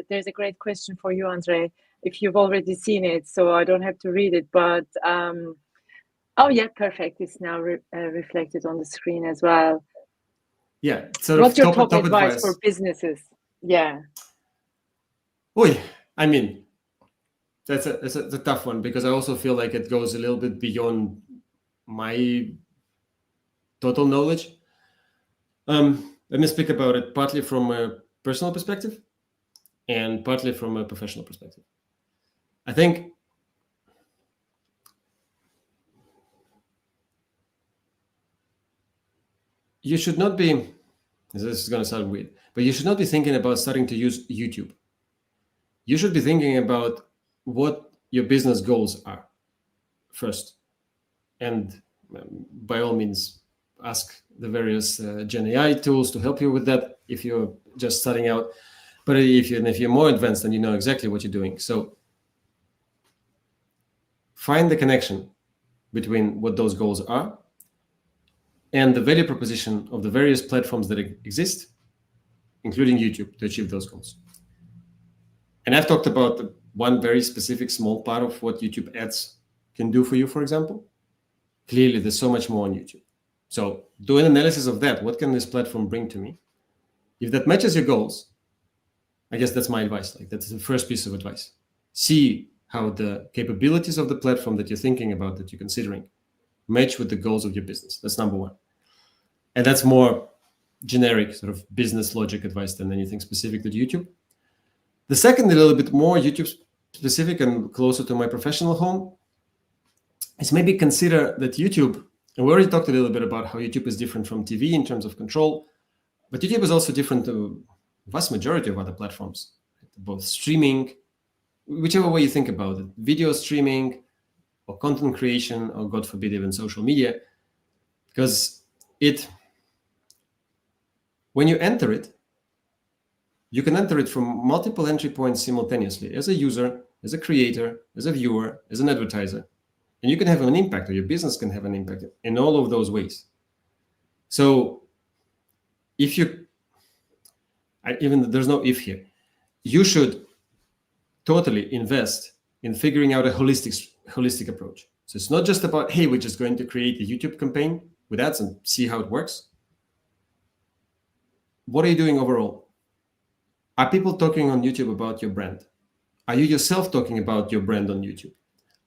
There's a great question for you, Andrei, if you've already seen it, so I don't have to read it. But oh yeah, perfect. It's now reflected on the screen as well. Yeah. What's your top advice for businesses? Yeah. Oh, I mean, that's a tough one because I also feel like it goes a little bit beyond my total knowledge. Let me speak about it partly from a personal perspective and partly from a professional perspective. I think you should not be, this is going to sound weird, but you should not be thinking about starting to use YouTube. You should be thinking about what your business goals are first. And by all means, ask the various Gen AI tools to help you with that if you're just starting out. But if you're more advanced, then you know exactly what you're doing. So find the connection between what those goals are and the value proposition of the various platforms that exist, including YouTube, to achieve those goals. And I've talked about one very specific small part of what YouTube ads can do for you, for example. Clearly, there's so much more on YouTube. So do an analysis of that. What can this platform bring to me? If that matches your goals, I guess that's my advice. Like that's the first piece of advice. See how the capabilities of the platform that you're thinking about, that you're considering, match with the goals of your business. That's number one. And that's more generic sort of business logic advice than anything specific to YouTube. The second, a little bit more YouTube specific and closer to my professional home, is maybe consider that YouTube, and we already talked a little bit about how YouTube is different from TV in terms of control, but YouTube is also different to vast majority of other platforms, both streaming, whichever way you think about it, video streaming or content creation, or God forbid, even social media, because when you enter it, you can enter it from multiple entry points simultaneously as a user, as a creator, as a viewer, as an advertiser. And you can have an impact, or your business can have an impact in all of those ways. So if you, even there's no if here, you should totally invest in figuring out a holistic approach. So it's not just about, hey, we're just going to create a YouTube campaign with ads and see how it works. What are you doing overall? Are people talking on YouTube about your brand? Are you yourself talking about your brand on YouTube?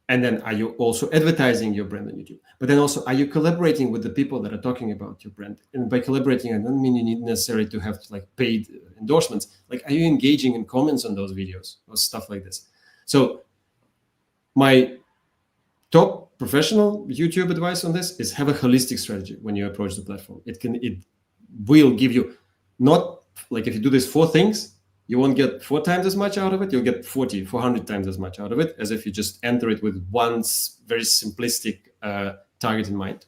And then are you also advertising your brand on YouTube? But then also, are you collaborating with the people that are talking about your brand? And by collaborating, I don't mean you need necessarily to have like paid endorsements. Like, are you engaging in comments on those videos or stuff like this? So my top professional YouTube advice on this is have a holistic strategy when you approach the platform. It will give you, not like if you do these 4 things, you won't get 4 times as much out of it. You'll get 400 times as much out of it as if you just enter it with one very simplistic target in mind.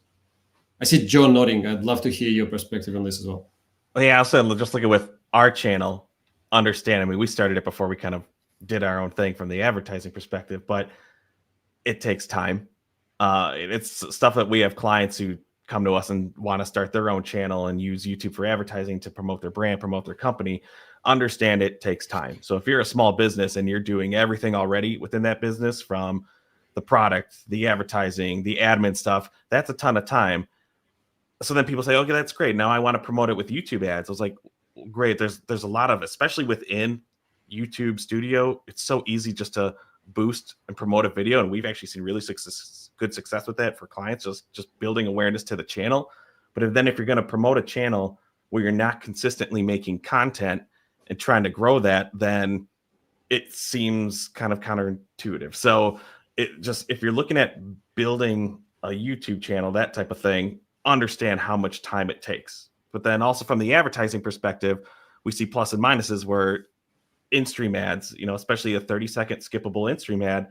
I see Joe nodding. I'd love to hear your perspective on this as well. Yeah, also just looking with our channel, understand. I mean, we started it before we kind of did our own thing from the advertising perspective, but it takes time. It's stuff that we have clients who come to us and want to start their own channel and use YouTube for advertising to promote their brand, promote their company. Understand it takes time. So if you're a small business and you're doing everything already within that business, from the product, the advertising, the admin stuff, that's a ton of time. So then people say, okay, that's great. Now I want to promote it with YouTube ads. I was like, great. There's a lot of, especially within YouTube Studio, it's so easy just to boost and promote a video. And we've actually seen really good success with that for clients, just building awareness to the channel. But if you're going to promote a channel where you're not consistently making content and trying to grow that, then it seems kind of counterintuitive. So if you're looking at building a YouTube channel, that type of thing, understand how much time it takes. But then also from the advertising perspective, we see plus and minuses where in-stream ads, especially a 30-second skippable in-stream ad,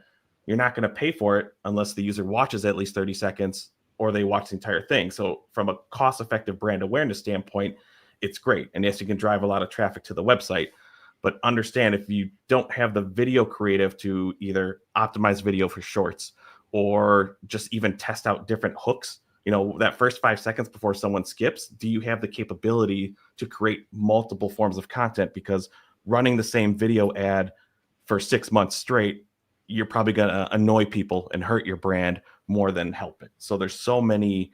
you're not going to pay for it unless the user watches at least 30 seconds or they watch the entire thing. So from a cost-effective brand awareness standpoint, it's great. And yes, you can drive a lot of traffic to the website, but understand if you don't have the video creative to either optimize video for shorts or just even test out different hooks, that first 5 seconds before someone skips, do you have the capability to create multiple forms of content? Because running the same video ad for 6 months straight, you're probably going to annoy people and hurt your brand more than help it. So there's so many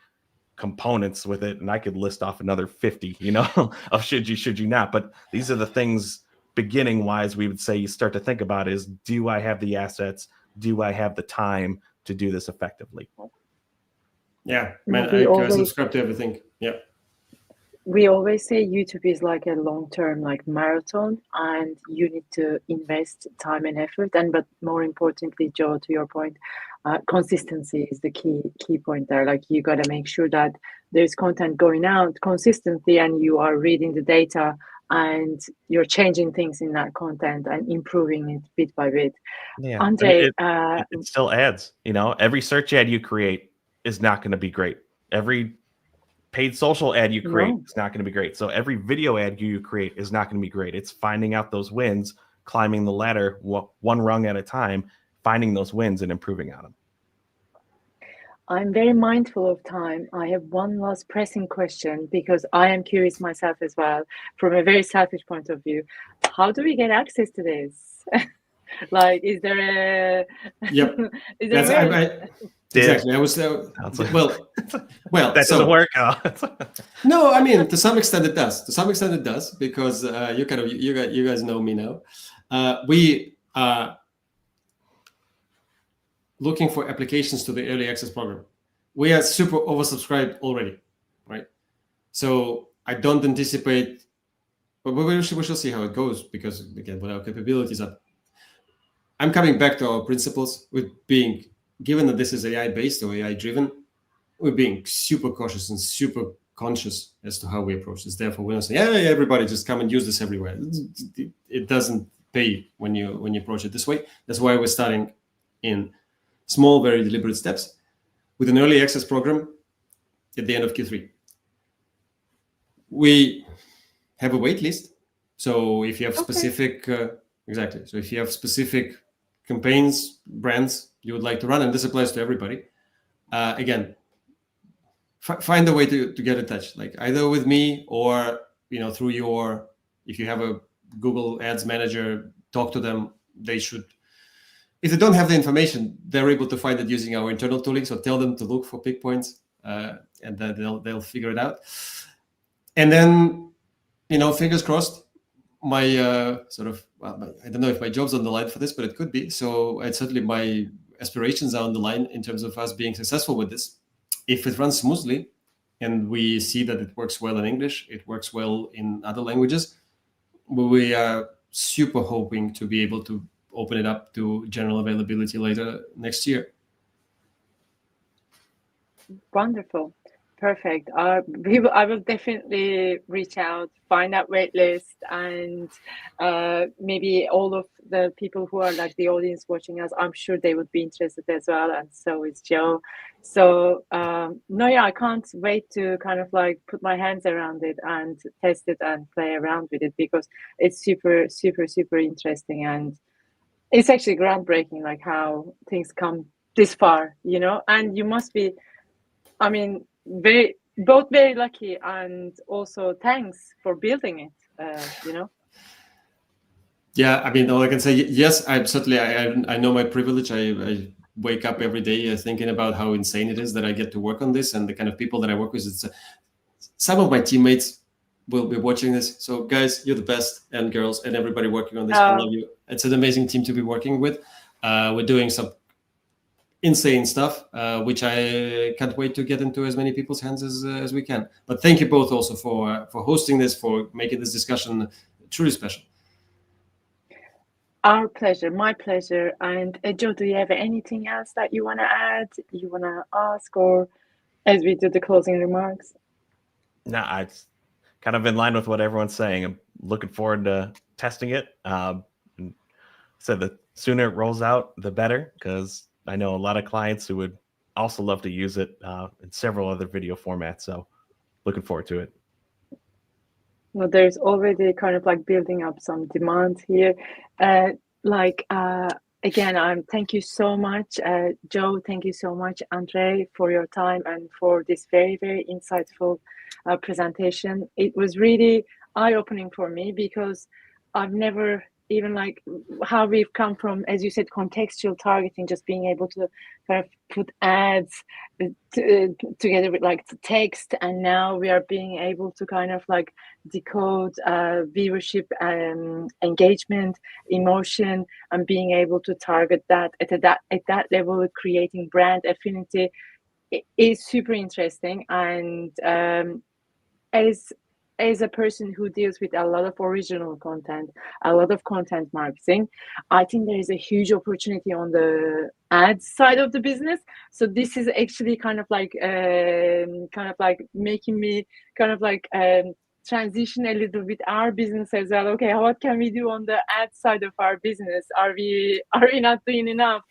components with it, and I could list off another 50, of should you not. But these are the things beginning wise we would say you start to think about is, do I have the assets? Do I have the time to do this effectively? Yeah, man, I subscribe to everything. Yeah. We always say YouTube is like a long-term marathon, and you need to invest time and effort. But more importantly, Joe, to your point, consistency is the key point there. Like, you got to make sure that there's content going out consistently, and you are reading the data and you're changing things in that content and improving it bit by bit. Yeah, Andrei, it still adds. Every search ad you create is not going to be great. Every paid social ad you create is not going to be great. So every video ad you create is not going to be great. It's finding out those wins, climbing the ladder one rung at a time, finding those wins and improving on them. I'm very mindful of time. I have one last pressing question, because I am curious myself as well, from a very selfish point of view. How do we get access to this? Is there a... Yep. Exactly. I was well. That doesn't work. No, I mean, to some extent it does. To some extent it does, because you guys know me now. We are looking for applications to the early access program. We are super oversubscribed already, right? So I don't anticipate, but we shall see how it goes, because again, what our capabilities are. I'm coming back to our principles with being, given that this is AI-based or AI-driven, we're being super cautious and super conscious as to how we approach this. Therefore, we don't say, "Yeah, everybody just come and use this everywhere." It doesn't pay when you approach it this way. That's why we're starting in small, very deliberate steps with an early access program at the end of Q3. We have a wait list. So if you have specific, exactly. So if you have specific campaigns, brands you would like to run, and this applies to everybody, again, find a way to get in touch, like either with me or through your, if you have a Google Ads manager, talk to them. They should, if they don't have the information, they're able to find it using our internal tooling. So tell them to look for pick points, and then they'll figure it out. And then, fingers crossed, my I don't know if my job's on the line for this, but it could be. So certainly my aspirations are on the line in terms of us being successful with this. If it runs smoothly and we see that it works well in English, it works well in other languages, we are super hoping to be able to open it up to general availability later next year. Wonderful. Perfect. I will definitely reach out, find that wait list, and maybe all of the people who are like the audience watching us, I'm sure they would be interested as well, and so is Joe. So I can't wait to kind of like put my hands around it and test it and play around with it, because it's super, super, super interesting, and it's actually groundbreaking, like how things come this far, and you must be, both very lucky, and also thanks for building it. Yeah, all I can say, yes, I'm certainly, I know my privilege. I wake up every day thinking about how insane it is that I get to work on this, and the kind of people that I work with. Some of my teammates will be watching this. So guys, you're the best, and girls, and everybody working on this. I love you. It's an amazing team to be working with. We're doing some insane stuff, which I can't wait to get into as many people's hands as we can. But thank you both also for hosting this, for making this discussion truly special. Our pleasure, my pleasure. And Joe, do you have anything else that you want to add, you want to ask, or as we do the closing remarks? No, it's kind of in line with what everyone's saying. I'm looking forward to testing it. So the sooner it rolls out, the better, because I know a lot of clients who would also love to use it in several other video formats. So looking forward to it. Well, there's already kind of like building up some demand here. Again, thank you so much, Joe. Thank you so much, Andrei, for your time and for this very, very insightful presentation. It was really eye-opening for me, because I've never even like how we've come from, as you said, contextual targeting, just being able to kind of put ads together with like text, and now we are being able to kind of like decode viewership, engagement, emotion, and being able to target that at that level, creating brand affinity. It is super interesting, and as a person who deals with a lot of original content, a lot of content marketing, I think there is a huge opportunity on the ads side of the business. So this is actually kind of like making me kind of like transition a little bit our business as well. Okay, what can we do on the ad side of our business? Are we not doing enough?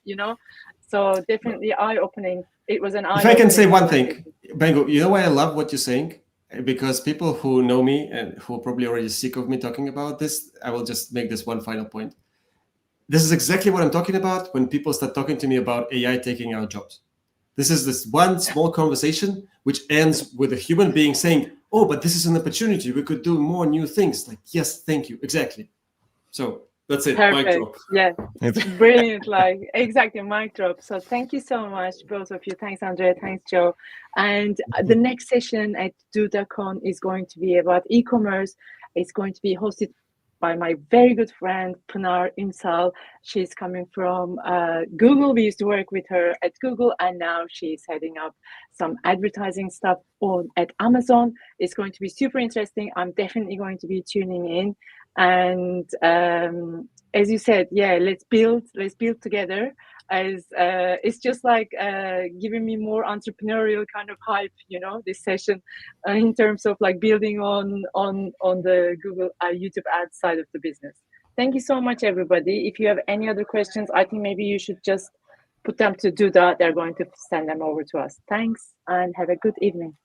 So definitely eye-opening. It was an eye-opening. If I can say one thing, Bengu, you know why I love what you're saying? Because people who know me and who are probably already sick of me talking about this, I will just make this one final point. This is exactly what I'm talking about when people start talking to me about AI taking our jobs. This is this one small conversation which ends with a human being saying, oh, but this is an opportunity. We could do more new things. Like, yes, thank you. Exactly. So that's it. Perfect. Mic drop. Yeah, brilliant. Like exactly, mic drop. So thank you so much, both of you. Thanks, Andrei. Thanks, Joe. And the next session at DudaCon is going to be about e-commerce. It's going to be hosted by my very good friend Pınar Ünsal. She's coming from Google. We used to work with her at Google, and now she's heading up some advertising stuff at Amazon. It's going to be super interesting. I'm definitely going to be tuning in. And as you said, yeah, let's build together. As it's just like giving me more entrepreneurial kind of hype, this session in terms of like building on the Google YouTube ads side of the business. Thank you so much, everybody. If you have any other questions, I think maybe you should just put them to Duda. They're going to send them over to us. Thanks, and have a good evening.